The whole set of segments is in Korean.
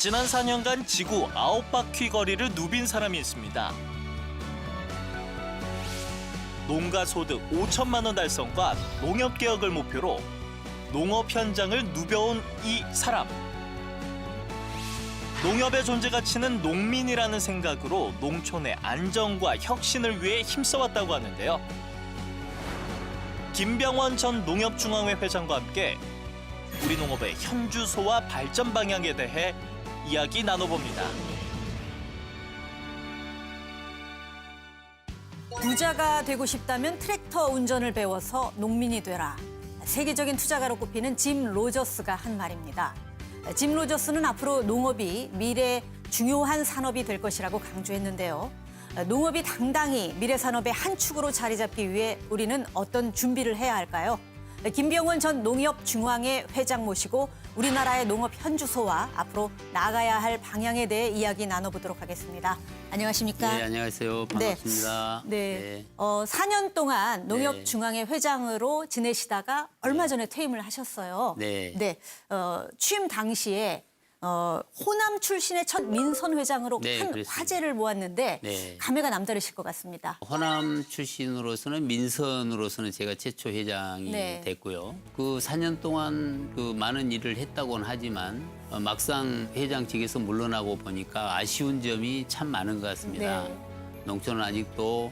지난 4년간 지구 9바퀴 거리를 누빈 사람이 있습니다. 농가 소득 5천만 원 달성과 농협 개혁을 목표로 농업 현장을 누벼온 이 사람. 농협의 존재 가치는 농민이라는 생각으로 농촌의 안정과 혁신을 위해 힘써왔다고 하는데요. 김병원 전 농협중앙회 회장과 함께 우리 농업의 현주소와 발전 방향에 대해 이야기 나눠봅니다. 부자가 되고 싶다면 트랙터 운전을 배워서 농민이 되라. 세계적인 투자가로 꼽히는 짐 로저스가 한 말입니다. 짐 로저스는 앞으로 농업이 미래의 중요한 산업이 될 것이라고 강조했는데요. 농업이 당당히 미래 산업의 한 축으로 자리 잡기 위해 우리는 어떤 준비를 해야 할까요? 김병원 전 농협중앙회 회장 모시고 우리나라의 농업 현주소와 앞으로 나아가야 할 방향에 대해 이야기 나눠보도록 하겠습니다. 안녕하십니까? 네, 안녕하세요. 반갑습니다. 네. 4년 동안 농협중앙회 회장으로 지내시다가 얼마 전에 퇴임을 하셨어요. 네. 취임 당시에 호남 출신의 첫 민선 회장으로 네, 큰 그렇습니다. 화제를 모았는데 네. 감회가 남다르실 것 같습니다. 호남 출신으로서는 민선으로서는 제가 최초 회장이 네. 됐고요. 그 4년 동안 그 많은 일을 했다고는 하지만 막상 회장직에서 물러나고 보니까 아쉬운 점이 참 많은 것 같습니다. 네. 농촌은 아직도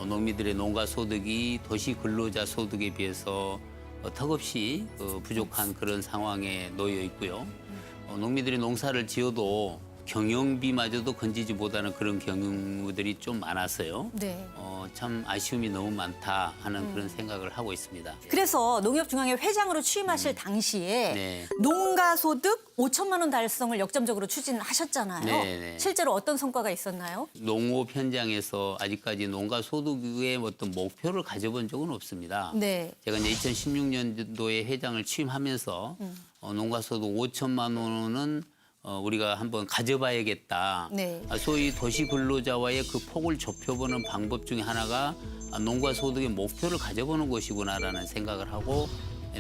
농민들의 농가 소득이 도시 근로자 소득에 비해서 턱없이 부족한 그런 상황에 놓여 있고요. 농민들이 농사를 지어도 경영비마저도 건지지 못하는 그런 경우들이 좀 많았어요. 네. 참 아쉬움이 너무 많다 하는 그런 생각을 하고 있습니다. 그래서 농협중앙회 회장으로 취임하실 당시에 네. 농가 소득 5천만 원 달성을 역점적으로 추진하셨잖아요. 네. 실제로 어떤 성과가 있었나요? 농업 현장에서 아직까지 농가 소득의 어떤 목표를 가져본 적은 없습니다. 네. 제가 이제 2016년도에 회장을 취임하면서 농가 소득 5천만 원은 우리가 한번 가져봐야겠다. 네. 소위 도시 근로자와의 그 폭을 좁혀보는 방법 중에 하나가 농가 소득의 목표를 가져보는 것이구나라는 생각을 하고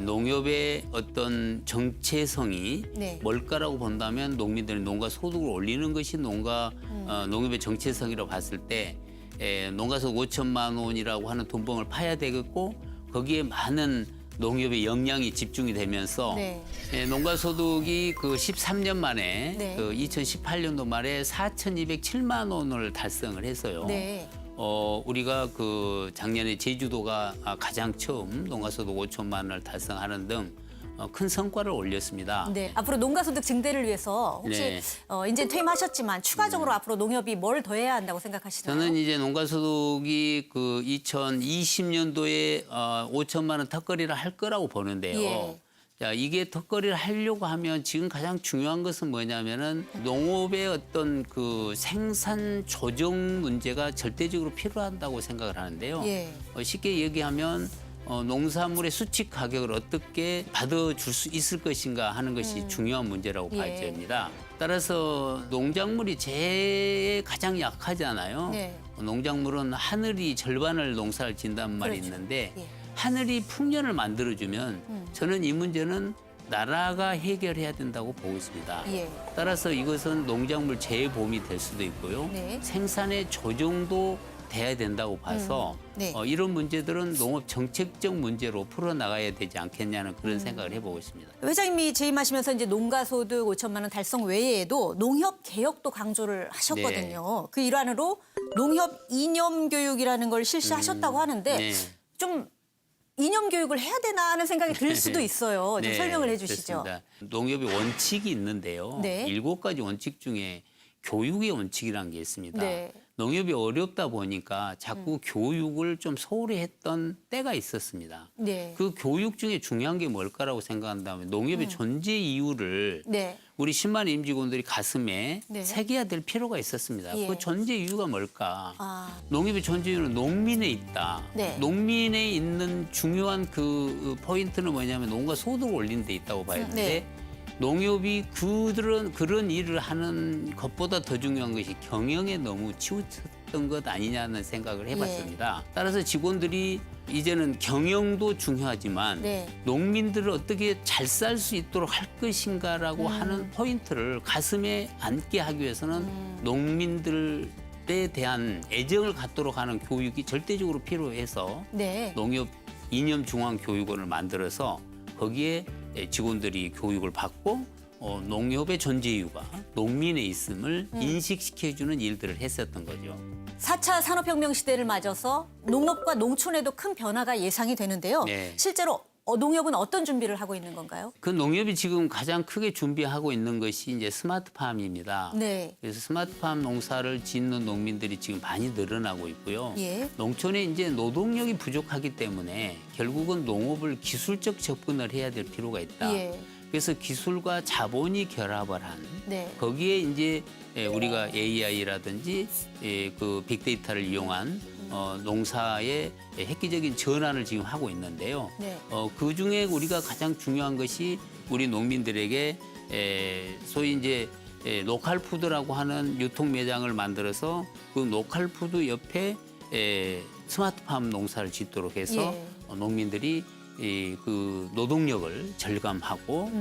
농협의 어떤 정체성이 네. 뭘까라고 본다면 농민들이 농가 소득을 올리는 것이 농협의 정체성이라고 봤을 때 농가 소득 5천만 원이라고 하는 돈봉을 파야 되겠고 거기에 많은 농협의 역량이 집중이 되면서 네. 농가 소득이 그 13년 만에 네. 그 2018년도 말에 4,207만 원을 달성을 해서요. 네. 우리가 그 작년에 제주도가 가장 처음 농가 소득 5천만 원을 달성하는 등 큰 성과를 올렸습니다. 네. 앞으로 농가 소득 증대를 위해서 혹시 네. 이제 퇴임하셨지만 추가적으로 앞으로 농협이 뭘 더 해야 한다고 생각하시나요? 저는 이제 농가 소득이 그 2020년도에 5천만 원 턱걸이를 할 거라고 보는데요. 예. 자, 이게 턱걸이를 하려고 하면 지금 가장 중요한 것은 뭐냐면은 농업의 어떤 그 생산 조정 문제가 절대적으로 필요한다고 생각을 하는데요. 예. 쉽게 얘기하면 농산물의 수치 가격을 어떻게 받아줄 수 있을 것인가 하는 것이 중요한 문제라고 예. 봐야 됩니다. 따라서 농작물이 제일 가장 약하잖아요. 네. 농작물은 하늘이 절반을 농사를 짓단 말이 그렇죠. 있는데 예. 하늘이 풍년을 만들어주면 저는 이 문제는 나라가 해결해야 된다고 보고 있습니다. 예. 따라서 이것은 농작물 재보험이 될 수도 있고요. 네. 생산의 조정도 돼야 된다고 봐서 네. 이런 문제들은 농업 정책적 문제로 풀어나가야 되지 않겠냐는 그런 생각을 해보고 있습니다. 회장님이 재임하시면서 이제 농가 소득 5천만 원 달성 외에도 농협 개혁도 강조를 하셨거든요. 그 일환으로 농협 이념 교육이라는 걸 실시하셨다고 하는데 네. 좀 이념 교육을 해야 되나 하는 생각이 들 수도 있어요. 좀 네, 설명을 해주시죠. 그렇습니다. 농협의 원칙이 있는데요. 네. 7가지 원칙 중에 교육의 원칙이라는 게 있습니다. 네. 농협이 어렵다 보니까 자꾸 교육을 좀 소홀히 했던 때가 있었습니다. 네. 그 교육 중에 중요한 게 뭘까라고 생각한다면 농협의 존재 이유를 네. 우리 10만 임직원들이 가슴에 네. 새겨야 될 필요가 있었습니다. 예. 그 존재 이유가 뭘까? 아. 농협의 존재 이유는 농민에 있다. 네. 농민에 있는 중요한 그 포인트는 뭐냐면 농가 소득을 올리는 데 있다고 봐야 되는데 네. 농협이 그런 일을 하는 것보다 더 중요한 것이 경영에 너무 치우쳤던 필요했던 것 아니냐는 생각을 해봤습니다. 따라서 직원들이 이제는 경영도 중요하지만 네. 농민들을 어떻게 잘 살 수 있도록 할 것인가라고 하는 포인트를 가슴에 안게 하기 위해서는 농민들에 대한 애정을 갖도록 하는 교육이 절대적으로 필요해서 네. 농협 이념 중앙 교육원을 만들어서 거기에 직원들이 교육을 받고 농협의 존재 이유가 농민에 있음을 인식시켜주는 일들을 했었던 거죠. 4차 산업혁명 시대를 맞아서 농업과 농촌에도 큰 변화가 예상이 되는데요. 네. 실제로 농협은 어떤 준비를 하고 있는 건가요? 그 농협이 지금 가장 크게 준비하고 있는 것이 이제 스마트팜입니다. 네. 그래서 스마트팜 농사를 짓는 농민들이 지금 많이 늘어나고 있고요. 예. 농촌에 이제 노동력이 부족하기 때문에 결국은 농업을 기술적 접근을 해야 될 필요가 있다. 예. 그래서 기술과 자본이 결합을 한 네. 거기에 이제 우리가 AI라든지 그 빅데이터를 이용한 농사의 획기적인 전환을 지금 하고 있는데요. 네. 그 중에 우리가 가장 중요한 것이 우리 농민들에게 소위 이제 로컬 푸드라고 하는 유통 매장을 만들어서 그 로컬 푸드 옆에 스마트팜 농사를 짓도록 해서 예. 농민들이 그 노동력을 절감하고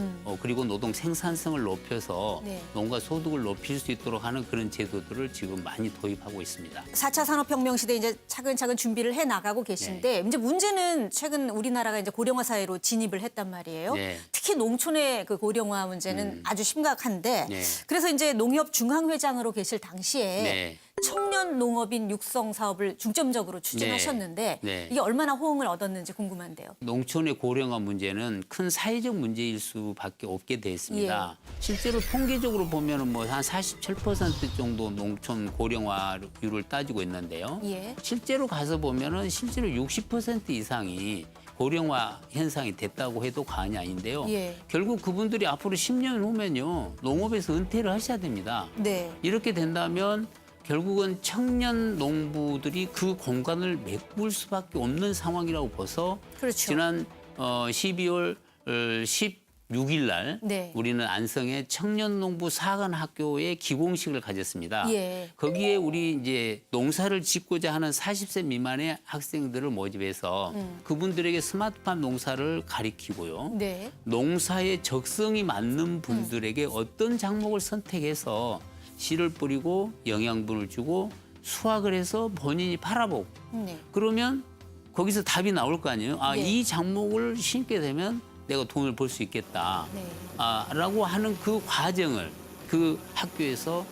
그리고 노동 생산성을 높여서 네. 농가 소득을 높일 수 있도록 하는 그런 제도들을 지금 많이 도입하고 있습니다. 4차 산업혁명 시대 이제 차근차근 준비를 해 나가고 계신데 이제 문제는 최근 우리나라가 이제 고령화 사회로 진입을 했단 말이에요. 네. 특히 농촌의 그 고령화 문제는 아주 심각한데 네. 그래서 이제 농협 중앙회장으로 계실 당시에 네. 청년 농업인 육성 사업을 중점적으로 추진하셨는데 네. 이게 얼마나 호응을 얻었는지 궁금한데요. 농촌의 고령화 문제는 큰 사회적 문제일 수밖에 없게 돼 있습니다. 실제로 통계적으로 보면은 뭐 한 47% 정도 농촌 고령화율을 따지고 있는데요. 예. 실제로 가서 보면은 실제로 60% 이상이 고령화 현상이 됐다고 해도 과언이 아닌데요. 예. 결국 그분들이 앞으로 10년 후면요 농업에서 은퇴를 하셔야 됩니다. 네. 이렇게 된다면 결국은 청년 농부들이 그 공간을 메꿀 수밖에 없는 상황이라고 봐서 그렇죠. 지난 12월 16일 날 네. 우리는 안성의 청년 농부 사관학교에 기공식을 가졌습니다. 예. 거기에 우리 이제 농사를 짓고자 하는 40세 미만의 학생들을 모집해서 그분들에게 스마트팜 농사를 가리키고요. 네. 농사에 적성이 맞는 분들에게 어떤 작목을 선택해서 씨를 뿌리고 영양분을 주고 수확을 해서 본인이 팔아보고 네. 그러면 거기서 답이 나올 거 아니에요. 아, 예. 이 작목을 심게 되면 내가 돈을 벌 수 있겠다. 네. 라고 하는 그 과정을 그 학교에서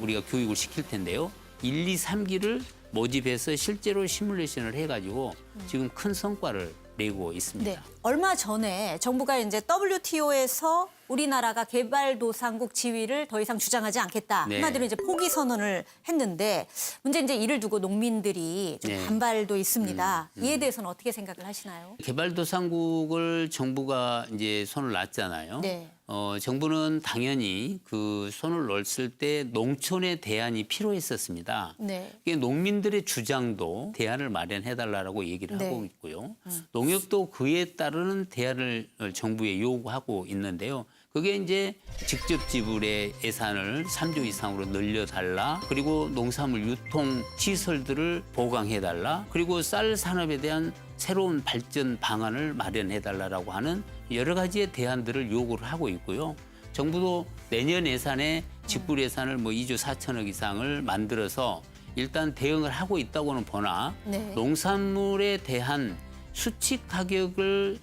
우리가 교육을 시킬 텐데요. 1, 2, 3기를 모집해서 실제로 시뮬레이션을 해가지고 지금 큰 성과를 내고 있습니다. 네. 얼마 전에 정부가 이제 WTO에서 우리나라가 개발도상국 지위를 더 이상 주장하지 않겠다. 네. 한마디로 이제 포기 선언을 했는데 문제 이제 이를 두고 농민들이 좀 네. 반발도 있습니다. 이에 대해서는 어떻게 생각을 하시나요? 개발도상국을 정부가 이제 손을 놨잖아요. 네. 정부는 당연히 그 손을 놨을 때 농촌의 대안이 필요했었습니다. 네. 이게 농민들의 주장도 대안을 마련해달라고 얘기를 네. 하고 있고요. 농협도 그에 따르는 대안을 정부에 요구하고 있는데요. 그게 이제 직접 지불의 예산을 3조 이상으로 늘려달라. 그리고 농산물 유통 시설들을 보강해달라. 그리고 쌀 산업에 대한 새로운 발전 방안을 마련해달라고 하는 여러 가지의 대안들을 요구를 하고 있고요. 정부도 내년 예산에 직불 예산을 뭐 2조 4천억 이상을 만들어서 일단 대응을 하고 있다고는 보나 네. 농산물에 대한 수칙 가격을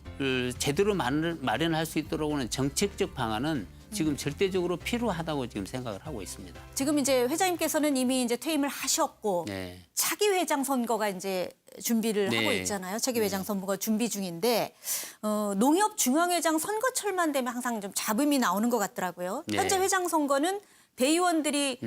제대로 마련할 수 있도록 하는 정책적 방안은 지금 절대적으로 필요하다고 지금 생각을 하고 있습니다. 지금 이제 회장님께서는 이미 이제 퇴임을 하셨고 네. 차기 회장 선거가 이제 준비를 네. 하고 있잖아요. 차기 회장 선거가 준비 중인데 농협 중앙회장 선거철만 되면 항상 좀 잡음이 나오는 것 같더라고요. 네. 현재 회장 선거는 대의원들이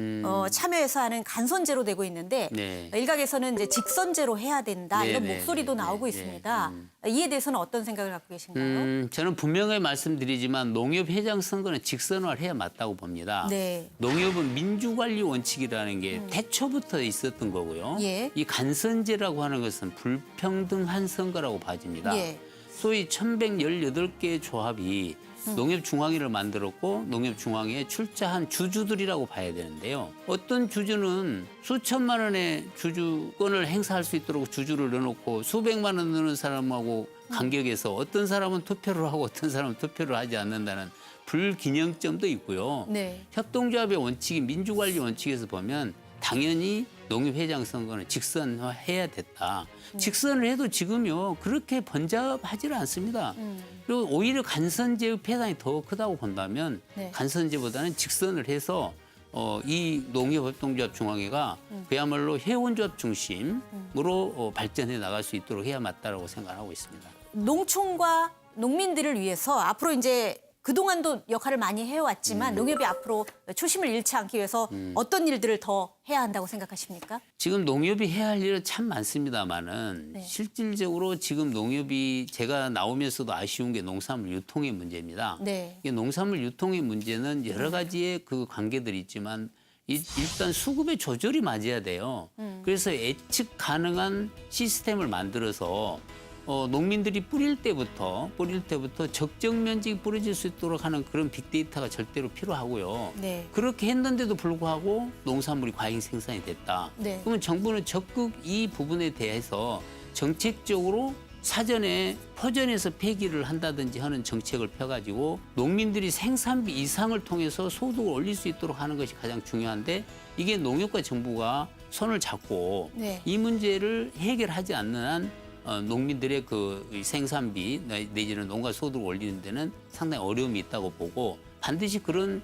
참여해서 하는 간선제로 되고 있는데 네. 일각에서는 이제 직선제로 해야 된다 네, 이런 네, 목소리도 네, 나오고 네, 있습니다. 이에 대해서는 어떤 생각을 갖고 계신가요? 저는 분명히 말씀드리지만 농협 회장 선거는 직선화해야 맞다고 봅니다. 네. 농협은 민주관리 원칙이라는 게 태초부터 있었던 거고요. 예. 이 간선제라고 하는 것은 불평등한 선거라고 봐집니다. 예. 소위 1118개 조합이 농협중앙회를 만들었고 농협중앙회에 출자한 주주들이라고 봐야 되는데요. 어떤 주주는 수천만 원의 주주권을 행사할 수 있도록 주주를 넣어놓고 수백만 원 넣는 사람하고 간격에서 어떤 사람은 투표를 하고 어떤 사람은 투표를 하지 않는다는 불균형점도 있고요. 네. 협동조합의 원칙이 민주관리 원칙에서 보면 당연히 농협회장 선거는 직선화해야 됐다. 직선을 해도 지금요 그렇게 번잡하지는 않습니다. 그리고 오히려 간선제의 폐단이 더 크다고 본다면 네. 간선제보다는 직선을 해서 이 농협협동조합 중앙회가 그야말로 회원조합 중심으로 발전해 나갈 수 있도록 해야 맞다라고 생각하고 있습니다. 농촌과 농민들을 위해서 앞으로 이제 그동안도 역할을 많이 해왔지만 농협이 앞으로 초심을 잃지 않기 위해서 어떤 일들을 더 해야 한다고 생각하십니까? 지금 농협이 해야 할 일은 참 많습니다만은 네. 실질적으로 지금 농협이 제가 나오면서도 아쉬운 게 농산물 유통의 문제입니다. 네. 이게 농산물 유통의 문제는 여러 가지의 그 관계들이 있지만 일단 수급의 조절이 맞아야 돼요. 그래서 예측 가능한 시스템을 만들어서 농민들이 뿌릴 때부터 적정 면적이 뿌려질 수 있도록 하는 그런 빅데이터가 절대로 필요하고요. 네. 그렇게 했는데도 불구하고 농산물이 과잉 생산이 됐다. 네. 그러면 정부는 적극 이 부분에 대해서 정책적으로 사전에 포전해서 폐기를 한다든지 하는 정책을 펴가지고 농민들이 생산비 이상을 통해서 소득을 올릴 수 있도록 하는 것이 가장 중요한데 이게 농협과 정부가 손을 잡고 네. 이 문제를 해결하지 않는 한 농민들의 그 생산비 내지는 농가 소득을 올리는 데는 상당히 어려움이 있다고 보고 반드시 그런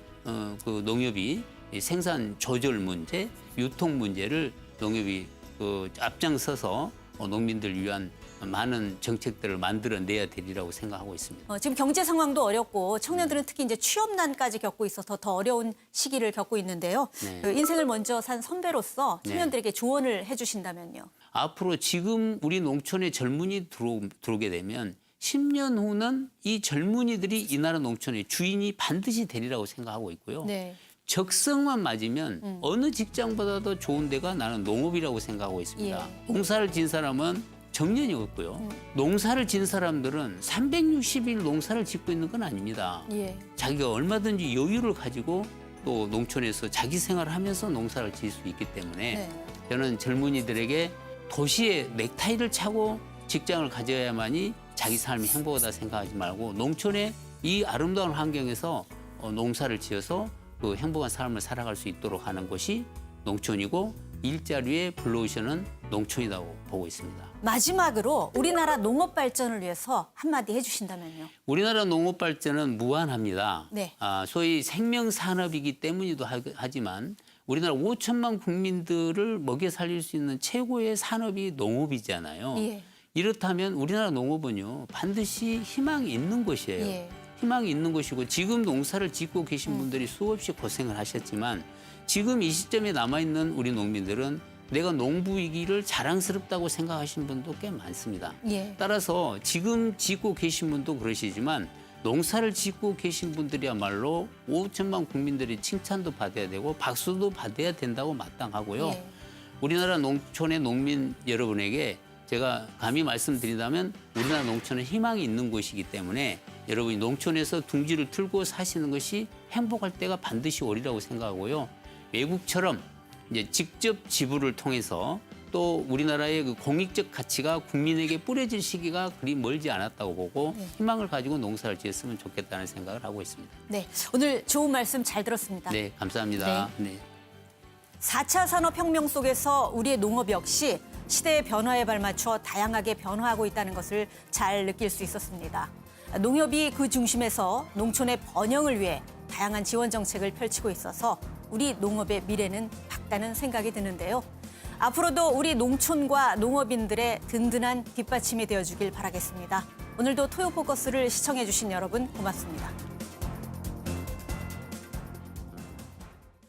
그 농협이 이 생산 조절 문제, 유통 문제를 농협이 그 앞장서서 농민들을 위한 많은 정책들을 만들어내야 되리라고 생각하고 있습니다. 지금 경제 상황도 어렵고 청년들은 특히 이제 취업난까지 겪고 있어서 더 어려운 시기를 겪고 있는데요. 네. 그 인생을 먼저 산 선배로서 네. 청년들에게 조언을 해주신다면요. 앞으로 지금 우리 농촌에 젊은이 들어오게 되면 10년 후는 이 젊은이들이 이 나라 농촌의 주인이 반드시 되리라고 생각하고 있고요. 네. 적성만 맞으면 어느 직장보다도 좋은 데가 나는 농업이라고 생각하고 있습니다. 예. 농사를 진 사람은 정년이 없고요. 농사를 진 사람들은 360일 농사를 짓고 있는 건 아닙니다. 예. 자기가 얼마든지 여유를 가지고 또 농촌에서 자기 생활을 하면서 농사를 지을 수 있기 때문에 네. 저는 젊은이들에게 도시에 넥타이를 차고 직장을 가져야만이 자기 삶이 행복하다 생각하지 말고 농촌의 이 아름다운 환경에서 농사를 지어서 그 행복한 삶을 살아갈 수 있도록 하는 것이 농촌이고 일자리의 블루오션은 농촌이라고 보고 있습니다. 마지막으로 우리나라 농업 발전을 위해서 한마디 해주신다면요. 우리나라 농업 발전은 무한합니다. 네. 소위 생명산업이기 때문이기도 하지만 우리나라 5천만 국민들을 먹여 살릴 수 있는 최고의 산업이 농업이잖아요. 예. 이렇다면 우리나라 농업은요 반드시 희망이 있는 것이에요. 예. 희망이 있는 것이고 지금 농사를 짓고 계신 분들이 수없이 고생을 하셨지만 지금 이 시점에 남아있는 우리 농민들은 내가 농부이기를 자랑스럽다고 생각하시는 분도 꽤 많습니다. 예. 따라서 지금 짓고 계신 분도 그러시지만 농사를 짓고 계신 분들이야말로 5천만 국민들이 칭찬도 받아야 되고 박수도 받아야 된다고 마땅하고요. 예. 우리나라 농촌의 농민 여러분에게 제가 감히 말씀드린다면 우리나라 농촌은 희망이 있는 곳이기 때문에 여러분이 농촌에서 둥지를 틀고 사시는 것이 행복할 때가 반드시 오리라고 생각하고요. 외국처럼 이제 직접 지불을 통해서 또 우리나라의 그 공익적 가치가 국민에게 뿌려질 시기가 그리 멀지 않았다고 보고 희망을 가지고 농사를 지었으면 좋겠다는 생각을 하고 있습니다. 네. 오늘 좋은 말씀 잘 들었습니다. 네, 감사합니다. 네. 4차 산업혁명 속에서 우리의 농업 역시 시대의 변화에 발맞춰 다양하게 변화하고 있다는 것을 잘 느낄 수 있었습니다. 농협이 그 중심에서 농촌의 번영을 위해 다양한 지원 정책을 펼치고 있어서 우리 농업의 미래는 밝다는 생각이 드는데요. 앞으로도 우리 농촌과 농업인들의 든든한 뒷받침이 되어주길 바라겠습니다. 오늘도 토요포커스를 시청해주신 여러분 고맙습니다.